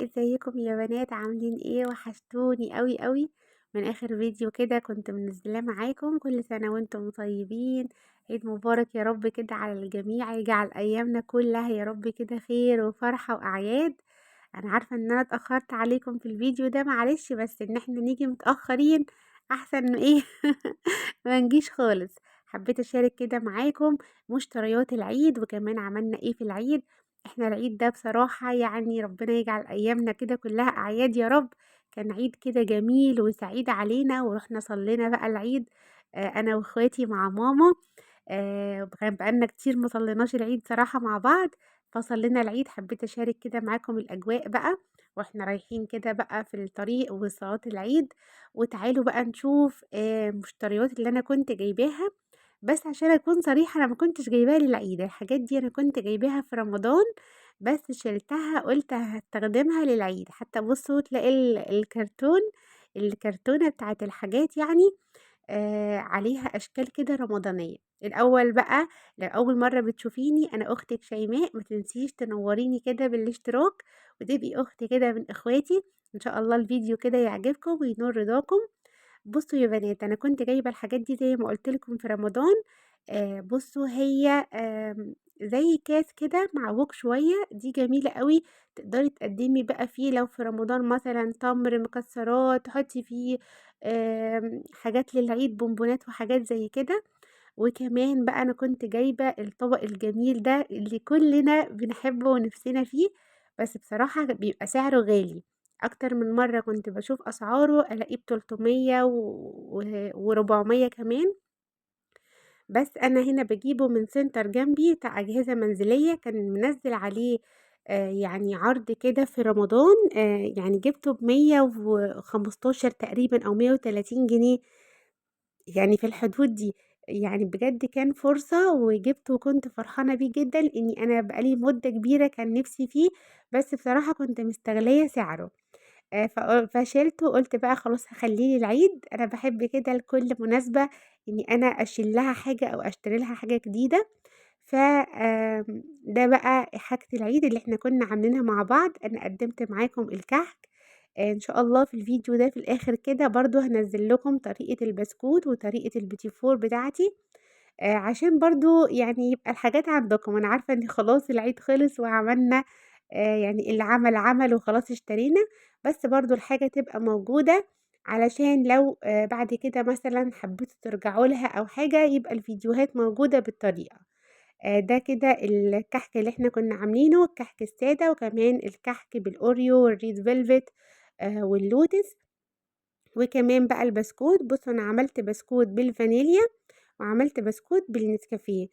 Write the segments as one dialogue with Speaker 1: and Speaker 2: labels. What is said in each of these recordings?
Speaker 1: ازيكم يا بنات عاملين ايه؟ وحشتوني قوي قوي. من اخر فيديو كده كنت منزلاه معاكم. كل سنة وانتم طيبين، عيد مبارك يا رب كده على الجميع، يجعل ايامنا كلها يا رب كده خير وفرحة واعياد. انا عارفة ان انا اتأخرت عليكم في الفيديو ده، معلش، بس ان احنا نيجي متأخرين احسن من ايه ما نجيش خالص. حبيت اشارك كده معاكم مشتريات العيد، وكمان عملنا ايه في العيد. احنا العيد ده بصراحة يعني ربنا يجعل ايامنا كده كلها اعياد يا رب. كان عيد كده جميل وسعيد علينا، ورحنا صلينا بقى العيد انا واخواتي مع ماما. كان بقالنا كتير ما صليناش العيد صراحة مع بعض، فصلينا العيد. حبيت اشارك كده معاكم الاجواء بقى واحنا رايحين كده بقى في الطريق وصلاة العيد. وتعالوا بقى نشوف مشتريات اللي انا كنت جايباها. بس عشان اكون صريحة، انا ما كنتش جايباها للعيد، الحاجات دي انا كنت جايباها في رمضان، بس شلتها قلت هستخدمها للعيد. حتى بصوا تلاقي الكرتونة بتاعت الحاجات يعني عليها أشكال كده رمضانية. الأول بقى، لو أول مرة بتشوفيني، أنا أختك شيماء، ما تنسيش تنوريني كده بالاشتراك وتبقي أختي كده من إخواتي. إن شاء الله الفيديو كده يعجبكم وينور رضاكم. بصوا يا بنات، انا كنت جايبه الحاجات دي زي ما قلت لكم في رمضان. بصوا هي زي كاس كده معوج شويه، دي جميله قوي. تقدري تقدمي بقى فيه لو في رمضان مثلا تمر مكسرات، تحطي فيه حاجات للعيد، بونبونات وحاجات زي كده. وكمان بقى انا كنت جايبه الطبق الجميل ده اللي كلنا بنحبه ونفسنا فيه، بس بصراحه بيبقى سعره غالي. اكتر من مره كنت بشوف اسعاره الاقيه ب300 و400 كمان. بس انا هنا بجيبه من سنتر جنبي بتاع اجهزه منزليه، كان منزل عليه يعني عرض كده في رمضان. يعني جبته ب115 تقريبا او 130 جنيه، يعني في الحدود دي. يعني بجد كان فرصة وجبته وكنت فرحانة بيه جدًا، لإني أنا بقى لي مدة كبيرة كان نِفْسي فيه، بس بصراحة كنت مستغلية سعره. فشِلته وقُلت بقى خلاص هاخلّيه للعيد. أنا باحب كده لكل مناسبة إني أنا أشيل لها حاجة أو أشتري لها حاجة جديدة. ده بقى حاجة العيد اللي إحنا كنا عاملينها مع بعض. أنا قدّمت معاكم الكحك. إن شاء الله في الفيديو ده في الآخر كده برضه هانزّل لكم طريقة البسكوت وطريقة البيتي فور بتاعتي، عشان برضه يعني يبقى الحاجات عندكم. أنا عارفة إن خلاص العيد خلص وعملنا يعني اللي عمل عمل وخلاص اشترينا، بس برضه الحاجة تبقى موجودة علشان لو بعد كده مثلًا حبيتوا ترجعوا لها أو حاجة، يبقى الفيديوهات موجودة بالطريقة. ده كده الكحك اللي إحنا كنا عاملينه، الكحك السادة، وكمان الكحك بالأوريو والRed velvet واللوتس، وكمان بقى البسكوت. بُصّوا أنا عملت بسكوت بالفانيليا وعملت بسكوت بالنسكافيه.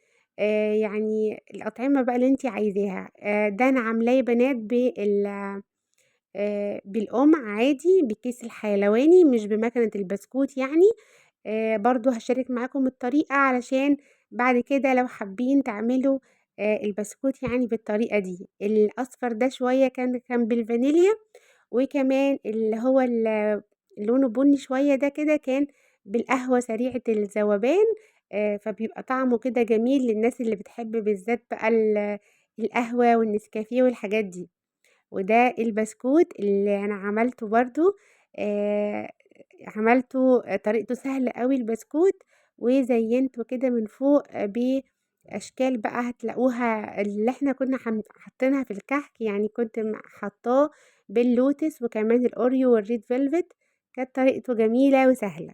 Speaker 1: يعني الأطعمة بقى اللي أنتِ عايزاها. ده أنا عاملاه يا بنات بالقُمع عادي، بكيس الحلواني، مش بماكينة البسكوت يعني. برضه هاشارك معاكم الطريقة علشان بعد كده لو حابين تعملوا البسكوت يعني بالطريقة دي. الأصفر ده شوية كان بالفانيليا، وكمان اللي هو لونه بني شوية ده كده كان بالقهوة سريعة الذوبان. فبيبقى طعمه كده جميل للناس اللي بتحب بالذات بقى القهوة والنسكافيه والحاجات دي. وده البسكوت اللي أنا عملته برضه. آآ عملته طريقته سهلة أوي البسكوت، وزيّنته كده من فوق بأشكال بقى هتلاقوها اللي إحنا كنا حاطينها في الكحك. يعني كنت حاطاه باللوتس وكمان الأوريو والRed velvet. كانت طريقته جميلة وسهلة.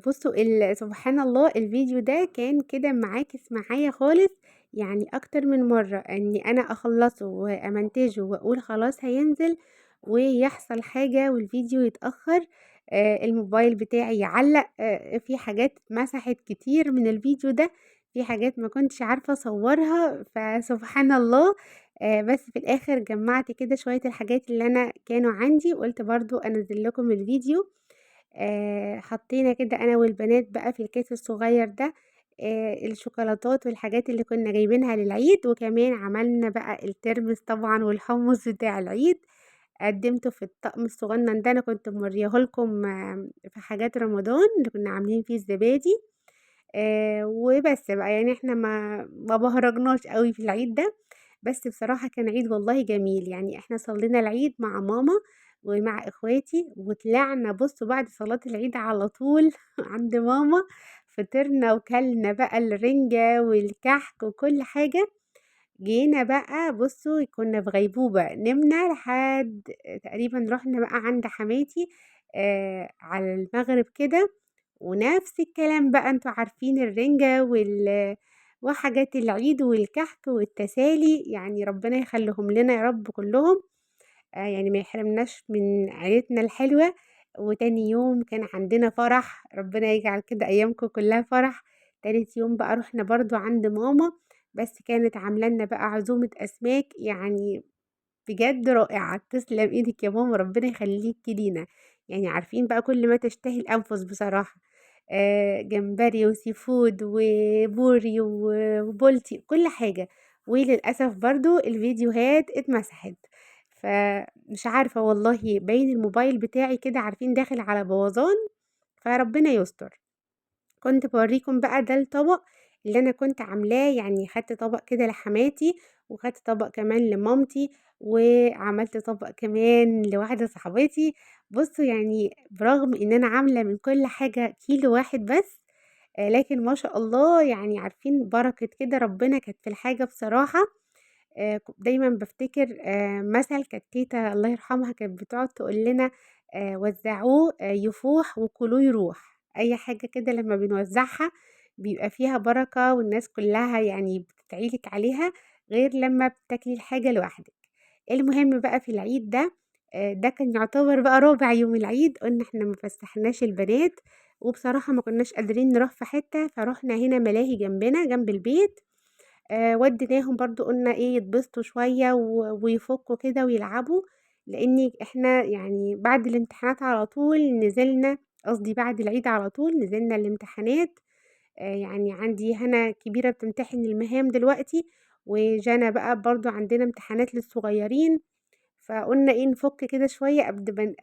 Speaker 1: بُصّوا سبحان الله الفيديو ده كان كده معاكس معايا خالص، يعني أكتر من مرّة إني أنا أخلّصه وأمنتجه وأقول خلاص هينزل، ويحصل حاجة والفيديو يتأخّر، الموبايل بتاعي يعلّق، في حاجات اتمسحت كتير من الفيديو ده، في حاجات ما كنتش عارفة أصوّرها، فسبحان الله. بس في الآخر جمّعت كده شوية الحاجات اللي أنا كانوا عندي، وقُلت برضه أنزّل لكم الفيديو. حطينا كده أنا والبنات بقى في الكيس الصغير ده الشوكولاتات والحاجات اللي كنا جايبينها للعيد، وكمان عملنا بقى الترمس طبعًا والحمص بتاع العيد، قدّمته في الطقم الصغنن ده. أنا كنت مورياه لكم في حاجات رمضان اللي كنا عاملين فيه الزبادي. وبس بقى، يعني إحنا ما بهرجناش أوي في العيد ده، بس بصراحة كان عيد والله جميل، يعني إحنا صلّينا العيد مع ماما ومع إخواتي وطلعنا بُصّوا بعد صلاة العيد على طول عند ماما، فطرنا وكلنا بقى الرنجة والكحك وكل حاجة. جينا بقى بُصّوا كنا في غيبوبة، نمنا لحد تقريبًا رُحنا بقى عند حماتي على المغرب كده، ونفس الكلام بقى أنتم عارفين الرنجة وحاجات العيد والكحك والتسالي، يعني ربنا يخلّيهم لنا يا رب كلّهم. يعني ما يحرمناش من عيلتنا الحلوة، وتاني يوم كان عندنا فرح، ربنا يجعل كده أيامكم كلّها فرح. تالت يوم بقى رُحنا برضه عند ماما، بس كانت عاملة لنا بقى عزومة أسماك يعني بجد رائعة، تسلم إيدِك يا ماما ربنا يخلّيكِ لينا، يعني عارفين بقى كل ما تشتهي الأنفس بصراحة، جمبري وseafood وبوري وبولتي كل حاجة، وللأسف برضه الفيديوهات اتمسحت، فمش عارفة والله باين الموبايل بتاعي كده عارفين داخل على بوظان، فربنا يستر. كنت باورّيكم بقى ده الطبق اللي أنا كنت عاملاه، يعني خدت طبق كده لحماتي، وخدت طبق كمان لمامتي، وعملت طبق كمان لواحدة صاحبتي. بُصّوا يعني برغم إن أنا عاملة من كل حاجة كيلو واحد بس، لكن ما شاء الله يعني عارفين بركة كده ربنا كانت في الحاجة بصراحة. دايمًا بافتكر مثل كانت تيتة الله يرحمها كانت بتقعد تقول لنا وزّعوه يفوح وكلوه يروح، أي حاجة كده لمّا بنوزّعها بيبقى فيها بركة والناس كلّها يعني بتدعي لِك عليها، غير لمّا بتاكلي الحاجة لوحدِك. المهم بقى في العيد ده ده كان يعتبر بقى رابع يوم العيد، قُلنا إحنا ما فسّحناش البنات، وبصراحة ما كناش قادرين نروح في حتّة، فرُحنا هنا ملاهي جنبنا جنب البيت. وديناهم برضه قُلنا إيه يتبسطوا شوية ويفُكّوا كده ويلعبوا، لإن إحنا يعني بعد الامتحانات على طول نزلنا قصدي بعد العيد على طول نزلنا الامتحانات. يعني عندي هنا كبيرة بتمتحن المهام دلوقتي، وجانا بقى برضه عندنا امتحانات للصغيّرين، فقُلنا إيه نفُك كده شوية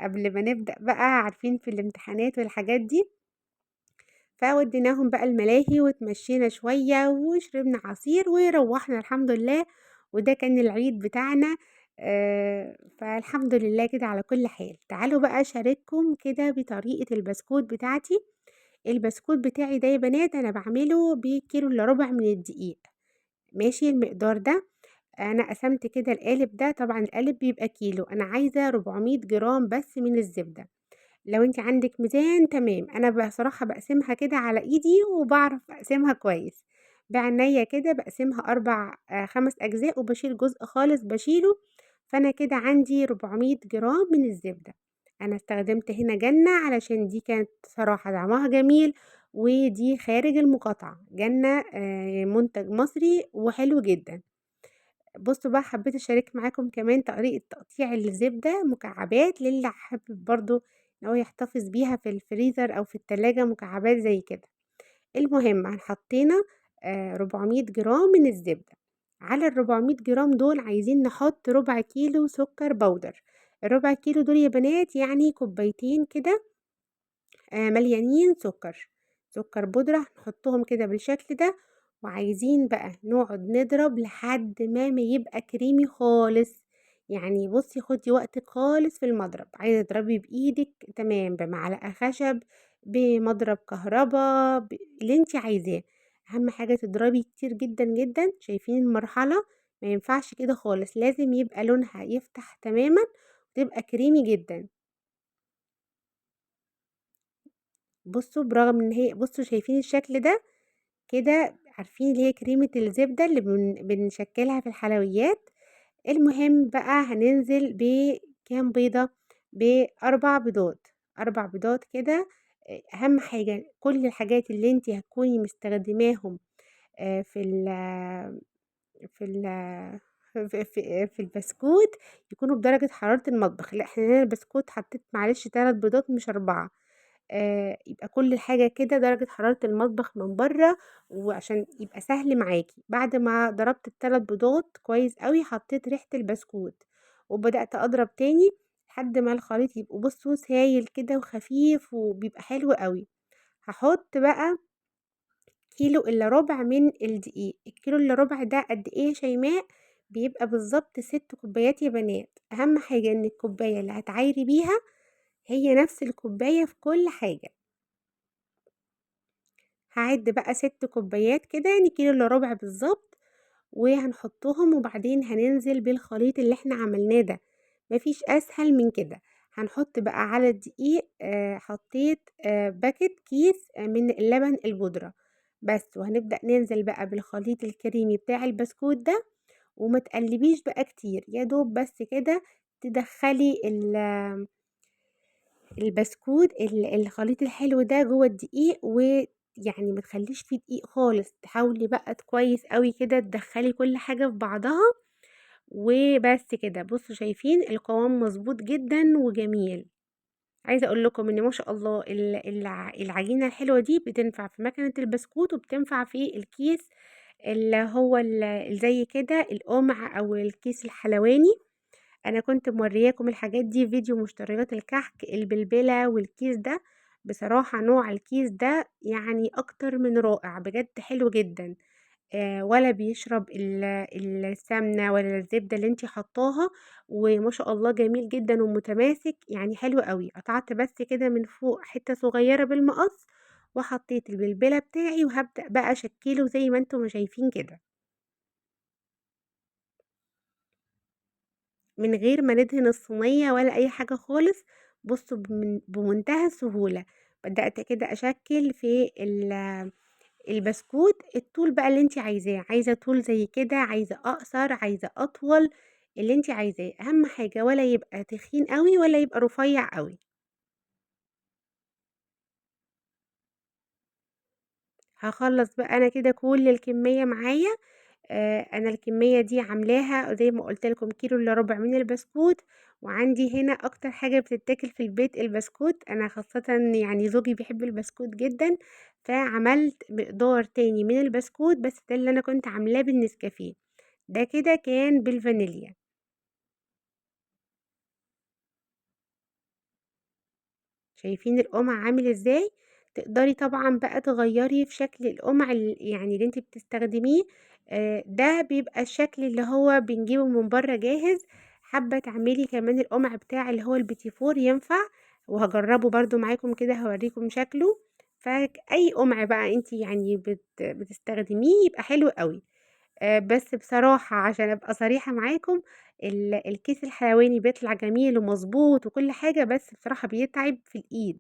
Speaker 1: قبل ما نبدأ بقى عارفين في الامتحانات والحاجات دي. فوديناهم بقى الملاهي واتمشينا شوية وشربنا عصير وروّحنا الحمد لله، وده كان العيد بتاعنا. فالحمد لله كده على كل حال. تعالوا بقى أشارككم كده بطريقة البسكوت بتاعتي. البسكوت بتاعي ده يا بنات أنا باعمله بكيلو إلا ربع من الدقيق، ماشي المقدار ده. أنا قسمت كده القالب ده طبعًا القالب بيبقى كيلو، أنا عايزة 400 جرام بس من الزبدة. لو أنتِ عندِك ميزان تمام، أنا بصراحة باقسمها كده على إيدي وباعرف أقسمها كويس، بعنايّا كده باقسمها 5 أجزاء وباشيل جزء خالص باشيله، فأنا كده عندي 400 جرام من الزبدة. أنا استخدمت هنا جنة علشان دي كانت صراحة طعمها جميل، ودي خارج المقاطعة، جنة منتج مصري وحلو جدًا. بُصّوا بقى حبيت أشارك معاكم كمان طريقة تقطيع الزبدة مكعبات للي حابب برضه إن هو يحتفظ بيها في الفريزر أو في التلاجة مكعبات زي كده. المهم حطينا 400 جرام من الزبدة، على ال400 جرام دول عايزين نحط ربع كيلو سكر بودر، الربع كيلو دول يا بنات يعني كوبايتين كده مليانين سكر، سكر بودرة نحطهم كده بالشكل ده، وعايزين بقى نقعد نضرب لحد ما يبقى كريمي خالص، يعني بُصّي خدي وقتِك خالص في المضرب، عايزة تضربي بإيدِك تمام، بمعلقة خشب، بمضرب كهربا، اللي أنتِ عايزاه، أهم حاجة تضربي كتير جدًا، جدًا، شايفين المرحلة؟ ما ينفعش كده خالص، لازم يبقى لونها يفتح تمامًا وتبقى كريمي جدًا. بُصّوا برغم إن هي بُصّوا شايفين الشكل ده؟ كده عارفين اللي هي كريمة الزبدة اللي بنشكّلها في الحلويات، المهم بقى هننزل بكام بيضة، ب4 بيضات، 4 بيضات كده. أهم حاجة كل الحاجات اللي أنتِ هتكوني مستخدماهم في ال في ال في البسكوت يكونوا بدرجة حرارة المطبخ، لأ إحنا هنا البسكوت حطيت معلش 3 بيضات مش 4. يبقى كل حاجة كده درجة حرارة المطبخ من برّه، وعشان يبقى سهل معاكِ، بعد ما ضربت ال3 بيضات كويس أوي حطيت ريحة البسكوت، وبدأت أضرب تاني لحد ما الخليط يبقوا بُصّوا سايل كده وخفيف وبيبقى حلو أوي. هاحط بقى كيلو إلا ربع من الدقيق، الكيلو إلا ربع ده قد إيه يا شيماء؟ بيبقى بالضبط 6 كوبايات يا بنات، أهم حاجة إن الكوباية اللي هتعايري بيها هي نفس الكوباية في كل حاجة. هاعِد بقى 6 كوبايات كده يعني كيلو إلا ربع بالضبط، وهنحطهم وبعدين هننزل بالخليط اللي إحنا عملناه ده، ما فيش أسهل من كده. هنحط بقى على الدقيق حطيت باكيت كيس من اللبن البودرة بس، وهنبدأ ننزل بقى بالخليط الكريمي بتاع البسكوت ده، وما تقلّبيش بقى كتير، يا دوب بس كده تدخّلي البسكوت الخليط الحلو ده جوّه الدقيق، ويعني ما تخلّيش فيه دقيق خالص، تحاولي بقى كويس أوي كده تدخّلي كل حاجة في بعضها، وبس كده. بُصّوا شايفين القوام مضبوط جدًا وجميل. عايزة أقول لكم إن ما شاء الله العجينة الحلوة دي بتنفع في ماكينة البسكوت، وبتنفع في الكيس اللي هو زي كده القمع أو الكيس الحلواني. أنا كنت مورياكم الحاجات دي فيديو مشتريات الكحك، البلبلة والكيس ده، بصراحة نوع الكيس ده يعني أكتر من رائع، بجد حلو جدًا. ولا بيشرب السمنة ولا الزبدة اللي أنتِ حاطاها، وما شاء الله جميل جدًا ومتماسك، يعني حلو أوي. قطعت بس كده من فوق حتة صغيرة بالمقص، وحطيت البلبلة بتاعي، وهابدأ بقى أشكّله زي ما أنتم ما شايفين كده. من غير ما ندهن الصينية ولا أي حاجة خالص، بُصّوا بمنتهى السهولة، بدأت كده أشكِّل في البسكوت الطول بقى اللي أنتِ عايزاه، عايزة طول زي كده، عايزة أقصر، عايزة أطول، اللي أنتِ عايزاه، أهم حاجة ولا يبقى تخين أوي ولا يبقى رفيّع أوي. هاخلّص بقى أنا كده كل الكمية معايا. أنا الكمية دي عاملاها زي ما قُلت لكم كيلو إلا ربع من البسكوت، وعندي هنا أكتر حاجة بتتاكل في البيت البسكوت، أنا خاصةً يعني زوجي بيحب البسكوت جدًا، فعملت مقدار تاني من البسكوت بس ده اللي أنا كنت عاملاه بالنسكافيه، ده كده كان بالفانيليا. شايفين القمع عامل إزاي؟ تقدري طبعًا بقى تغيّري في شكل القمع يعني اللي أنتِ بتستخدميه، ده بيبقى الشكل اللي هو بنجيبه من برّه جاهز، حابة تعملي كمان القمع بتاع اللي هو البيتي فور ينفع، وهاجرّبه برضه معاكم كده هاورّيكم شكله، أي قمع بقى أنتِ يعني بتستخدميه يبقى حلو أوي. بس بصراحة عشان أبقى صريحة معاكم، الكيس الحلواني بيطلع جميل ومضبوط وكل حاجة، بس بصراحة بيتعب في الإيد،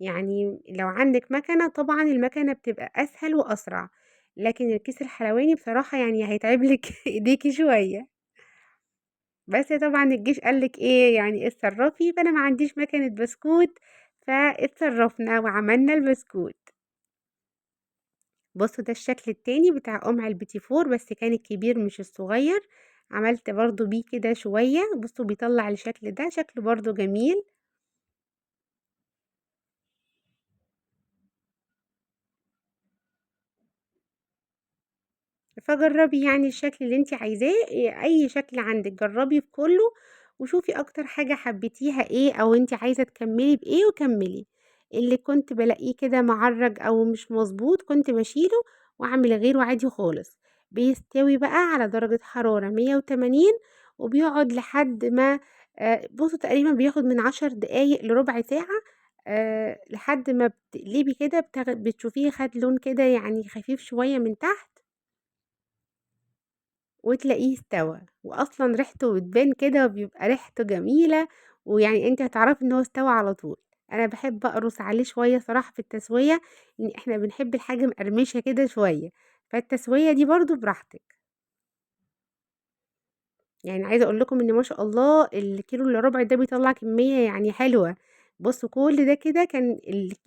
Speaker 1: يعني لو عندِك مكنة طبعًا المكنة بتبقى أسهل وأسرع، لكن الكيس الحلواني بصراحة يعني هيتعب لِك إيديكِ شوية، بس طبعًا الجيش قال لِك إيه، يعني اتصرّفي، فأنا ما عنديش مكنة بسكوت، فاتصرّفنا وعملنا البسكوت. بُصّوا ده الشكل التاني بتاع قمع البيتي فور بس كان الكبير مش الصغير، عملت برضه بيه كده شوية، بُصّوا بيطلّع الشكل ده، شكله برضه جميل. فجرّبي يعني الشكل اللي أنتِ عايزاه، أي شكل عندِك جرّبي في كلّه، وشوفي أكتر حاجة حبيتيها إيه أو أنتِ عايزة تكمّلي بإيه وكمّلي، اللي كنت بالاقيه كده معرّج أو مش مضبوط كنت باشيله وأعمل غيره عادي خالص، بيستوي بقى على درجة حرارة 180 وبيقعد لحد ما بُصّوا تقريبًا بياخد من 10 دقايق لربع ساعة، لحد ما بتقلبي كده بتشوفيه خَد لون كده يعني خفيف شوية من تحت وتلاقيه استوى، وأصلًا ريحته بتبان كده وبيبقى ريحته جميلة، ويعني أنتِ هتعرفي إن هو استوى على طول. أنا باحب أقرص عليه شوية صراحة في التسوية، إن إحنا بنحب الحاجة مقرمشة كده شوية، فالتسوية دي برضه براحتك. يعني عايزة أقول لكم إن ما شاء الله الكيلو إلا ربع ده بيطلّع كمية يعني حلوة. بُصّوا كل ده كده كان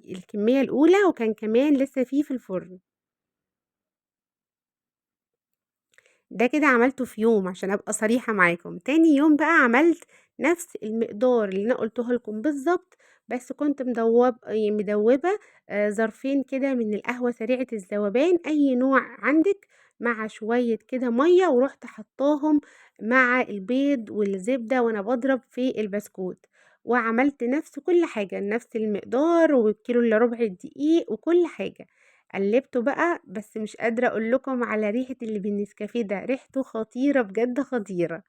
Speaker 1: الكمية الأولى وكان كمان لسه فيه في الفرن. ده كده عملته في يوم عشان أبقى صريحة معاكم، تاني يوم بقى عملت نفس المقدار اللي أنا قُلته لكم بالضبط، بس كنت مدوّبة ظرفين كده من القهوة سريعة الذوبان أي نوع عندِك، مع شوية كده مَيّة، ورُحت حاطاهم مع البيض والزبدة وأنا باضرب في البسكوت، وعملت نفس كل حاجة، نفس المقدار والكيلو إلا ربع الدقيق وكل حاجة. قلّبته بقى، بس مش قادرة أقول لكم على ريحة اللي بالنسكافيه ده، ريحته خطيرة بجد خطيرة.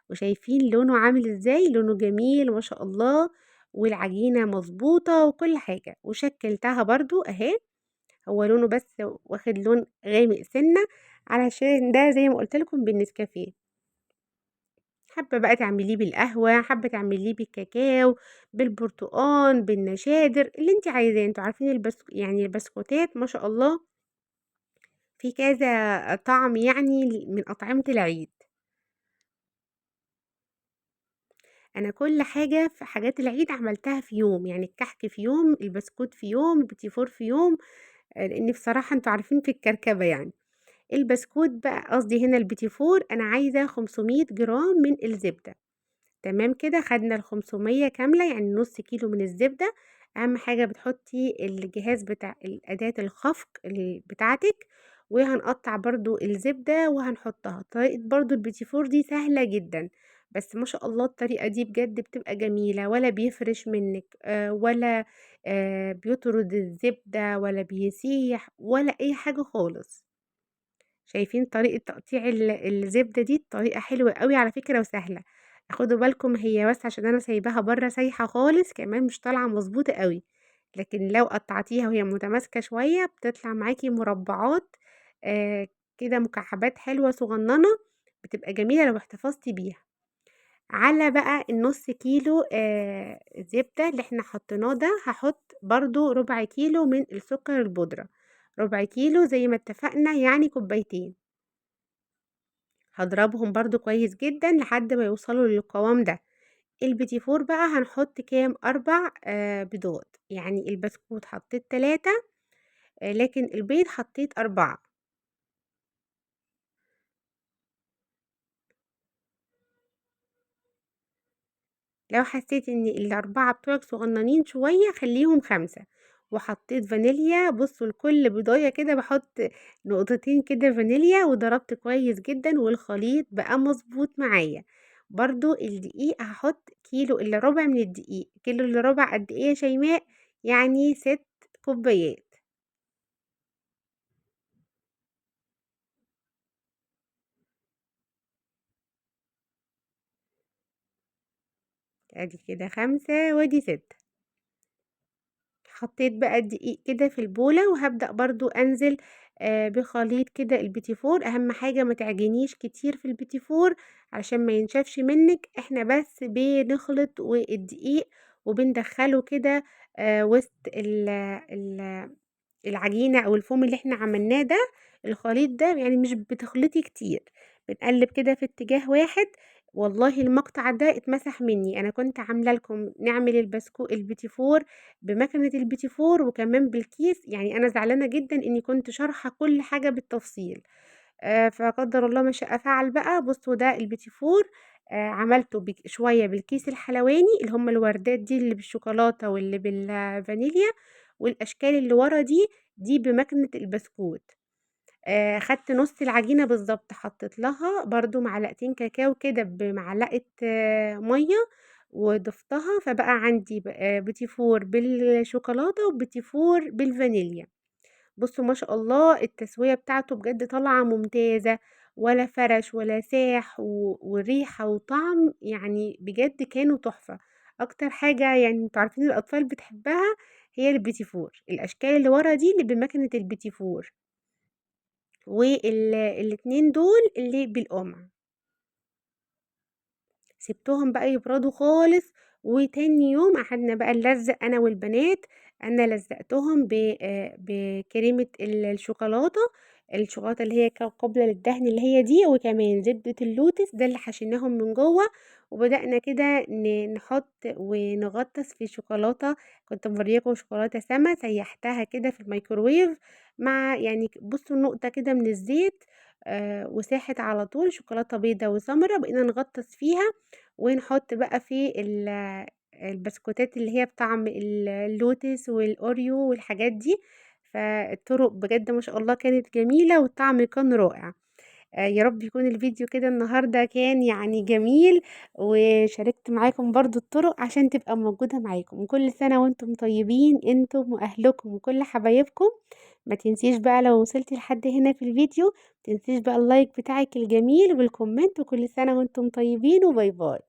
Speaker 1: وشايفين لونه عامل إزاي، لونه جميل ما شاء الله، والعجينة مضبوطة وكل حاجة، وشكّلتها برضه أهي، هو لونه بس واخد لون غامق سِنّة، علشان ده زي ما قُلت لكم بالنسكافيه. حابة بقى تعمليه بالقهوة، حابة تعمليه بالكاكاو، بالبرتقان، بالنشادر، اللي أنتِ عايزاه. أنتم عارفين يعني البسكوتات ما شاء الله في كذا طعم يعني من أطعمة العيد. أنا كل حاجة في حاجات العيد عملتها في يوم، يعني الكحك في يوم، البسكوت في يوم، البيتي فور في يوم، لإن بصراحة أنتم عارفين في الكركبة يعني. البسكوت بقى قصدي هنا البيتي فور أنا عايزة 500 جرام من الزبدة. تمام كده، خدنا ال500 كاملة يعني نُص كيلو من الزبدة. أهم حاجة بتحطي الجهاز بتاع أداة الخفق بتاعتِك، وهنقطّع برضه الزبدة وهنحطها. طريقة برضه البيتي فور دي سهلة جدًا، بس ما شاء الله الطريقة دي بجد بتبقى جميلة، ولا بيفرش منِّك ولا بيطرد الزبدة ولا بيسيح ولا أي حاجة خالص. شايفين طريقة تقطيع الزبدة دي طريقة حلوة أوي على فكرة وسهلة. خدوا بالكم هي بس عشان أنا سايباها برّه سايحة خالص كمان مش طالعة مضبوطة أوي، لكن لو قطعتيها وهي متماسكة شوية بتطلع معاكِ مربعات آآ كده مكعبات حلوة صغننة، بتبقى جميلة لو احتفظتِ بيها. على بقى النُص كيلو زبدة اللي إحنا حطيناه ده، هاحط برضه ربع كيلو من السكر البودرة، ربع كيلو زي ما اتفقنا يعني كوبايتين. هاضربهم برضه كويس جدًا لحد ما يوصلوا للقوام ده. البيتي فور بقى هنحط كام، 4 بيضات، يعني البسكوت حطيت 3 لكن البيض حطيت 4. لو حسيتِ إن ال4 بتوعِك صغننين شوية خلّيهم 5. وحطيت فانيليا، بُصّوا لكل بيضاية كده باحط نقطتين كده فانيليا، وضربت كويس جدًا والخليط بقى مضبوط معايا. برضه الدقيق هاحط كيلو إلا ربع من الدقيق، كيلو إلا ربع قد إيه يا شيماء؟ يعني 6 كوبايات. أدي كده 5 وأدي 6. حطيت بقى الدقيق كده في البولة وهابدأ برضه أنزل بخليط كده البيتي فور. أهم حاجة ما تعجنيش كتير في البيتي فور عشان ما ينشفش منِّك، إحنا بس بنخلط والدقيق وبندخّله كده وسط ال العجينة أو الفوم اللي إحنا عملناه ده، الخليط ده يعني مش بتخلطي كتير، بنقلِّب كده في اتجاه واحد. والله المقطع ده اتمسح منّي، أنا كنت عاملة لكم نعمل البيتي فور بماكينة البيتي فور وكمان بالكيس، يعني أنا زعلانة جدًا إني كنت شارحة كل حاجة بالتفصيل. فقدّر الله ما شاء فعل بقى. بُصّوا ده البيتي فور عملته شوية بالكيس الحلواني اللي هم الوردات دي اللي بالشوكولاتة واللي بالفانيليا، والأشكال اللي ورا دي، دي بماكينة البسكوت. خدت نُص العجينة بالضبط، حطيت لها برضه معلقتين كاكاو كده بمعلقة مَيّة وضفتها، فبقى عندي بيتي فور بالشوكولاتة وبيتي فور بالفانيليا. بُصّوا ما شاء الله التسوية بتاعته بجد طالعة ممتازة، ولا فرَش ولا ساح وريحة وطعم يعني بجد كانوا تحفة. أكتر حاجة يعني أنتم عارفين الأطفال بتحبها هي البيتي فور، الأشكال اللي ورا دي اللي بماكينة البيتي فور، الاتنين دول اللي بالقمع. سِبتهم بقى يبردوا خالص، وتاني يوم قعدنا بقى نلزّق أنا والبنات. أنا لزّقتهم بكريمة الشوكولاتة، الشوكولاتة اللي هي قابلة للدهن اللي هي دي، وكمان زبدة اللوتس ده اللي حشيناهم من جوّه. وبدأنا كده نحط ونغطّس في شوكولاتة. كنت مورياكم شوكولاتة سما سيّحتها كده في الميكروويف مع يعني بُصّوا نقطة كده من الزيت وساحت على طول شوكولاتة بيضا وسمرا، بقينا نغطّس فيها ونحط بقى في البسكوتات اللي هي بطعم اللوتس والأوريو والحاجات دي. فالطرق بجد ما شاء الله كانت جميلة والطعم كان رائع. يا رب يكون الفيديو كده النهارده كان يعني جميل، وشاركت معاكم برضه الطرق عشان تبقى موجودة معاكم، وكل سنة وأنتم طيبين أنتم وأهلكم وكل حبايبكم. ما تنسيش بقى لو وصلتِ لحد هنا في الفيديو، ما تنسيش بقى اللايك بتاعِك الجميل والكومنت، وكل سنة وأنتم طيبين وباي باي.